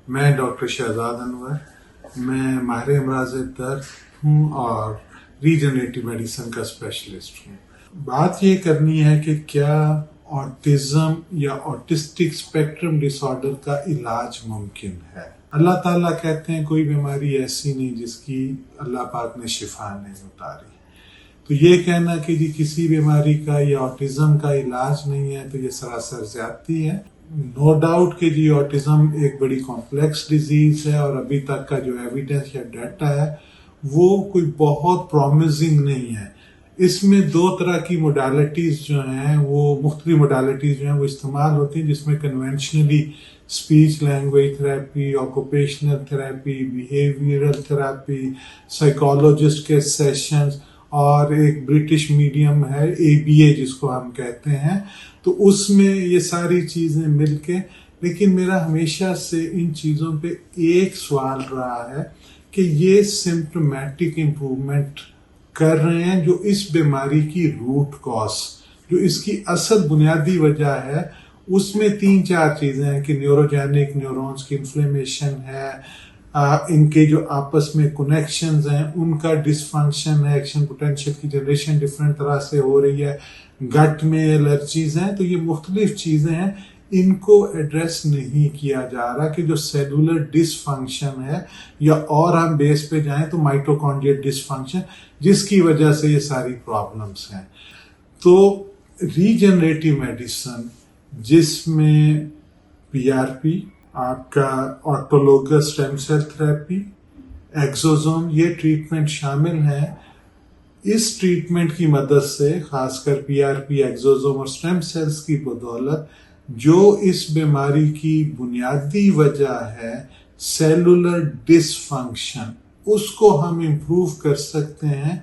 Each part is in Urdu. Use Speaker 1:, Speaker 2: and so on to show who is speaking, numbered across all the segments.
Speaker 1: میں ڈاکٹر شہزاد انور، میں ماہر امراض درد ہوں اور ریجنریٹو میڈیسن کا اسپیشلسٹ ہوں۔ بات یہ کرنی ہے کہ کیا آٹزم یا آٹسٹک اسپیکٹرم ڈس آرڈر کا علاج ممکن ہے؟ اللہ تعالیٰ کہتے ہیں کوئی بیماری ایسی نہیں جس کی اللہ پاک نے شفا نہیں اتاری۔ تو یہ کہنا کہ جی کسی بیماری کا یا آٹزم کا علاج نہیں ہے تو یہ سراسر زیادتی ہے۔ نو ڈاؤٹ کہ جی آٹزم ایک بڑی کمپلیکس ڈیزیز ہے اور ابھی تک کا جو ایویڈنس یا ڈیٹا ہے وہ کوئی بہت پرومزنگ نہیں ہے۔ اس میں دو طرح کی موڈالٹیز جو ہیں وہ مختلف موڈالٹیز جو ہیں وہ استعمال ہوتی ہیں، جس میں conventionally speech language therapy, occupational therapy, behavioural therapy, psychologist کے سیشنز اور ایک برٹش میڈیم ہے ABA جس کو ہم کہتے ہیں، تو اس میں یہ ساری چیزیں مل کے۔ لیکن میرا ہمیشہ سے ان چیزوں پہ ایک سوال رہا ہے کہ یہ سمپٹومیٹک امپروومنٹ کر رہے ہیں جو اس بیماری کی روٹ کاز، جو اس کی اصل بنیادی وجہ ہے، اس میں 3-4 چیزیں ہیں کہ نیوروجینک نیورونز کی انفلیمیشن ہے، ان کے جو آپس میں کنیکشنز ہیں ان کا ڈس فنکشن ہے، ایکشن پوٹینشیل کی جنریشن ڈفرینٹ طرح سے ہو رہی ہے، گٹ میں الرجیز ہیں، تو یہ مختلف چیزیں ہیں، ان کو ایڈریس نہیں کیا جا رہا کہ جو سیلولر ڈس فنکشن ہے، یا اور ہم بیس پہ جائیں تو مائٹوکونڈریل ڈس فنکشن، جس کی وجہ سے یہ ساری پرابلمس ہیں۔ تو ریجنریٹو میڈیسن جس میں PRP، آپ کا آٹولوگس اسٹیم سیل تھراپی، ایکزوزوم، یہ ٹریٹمنٹ شامل ہیں۔ اس ٹریٹمنٹ کی مدد سے خاص کر PRP، ایکزوزوم اور اسٹیم سیلز کی بدولت جو اس بیماری کی بنیادی وجہ ہے سیلولر ڈس فنکشن، اس کو ہم امپروو کر سکتے ہیں۔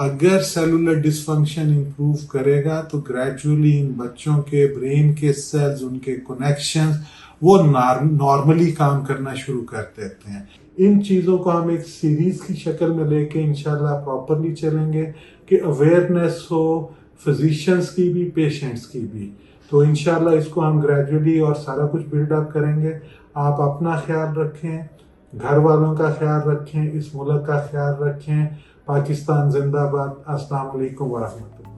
Speaker 1: اگر سیلولر ڈس فنکشن امپروو کرے گا تو گریجولی ان بچوں کے برین کے سیلز، ان کے کنیکشنز وہ نارملی کام کرنا شروع کر دیتے ہیں۔ ان چیزوں کو ہم ایک سیریز کی شکل میں لے کے انشاءاللہ پراپرلی چلیں گے کہ اویئرنیس ہو فزیشنز کی بھی، پیشنٹس کی بھی، تو انشاءاللہ اس کو ہم گریجولی اور سارا کچھ بلڈ اپ کریں گے۔ آپ اپنا خیال رکھیں، گھر والوں کا خیال رکھیں، اس ملک کا خیال رکھیں۔ پاکستان زندہ باد۔ السلام علیکم ورحمۃ اللہ۔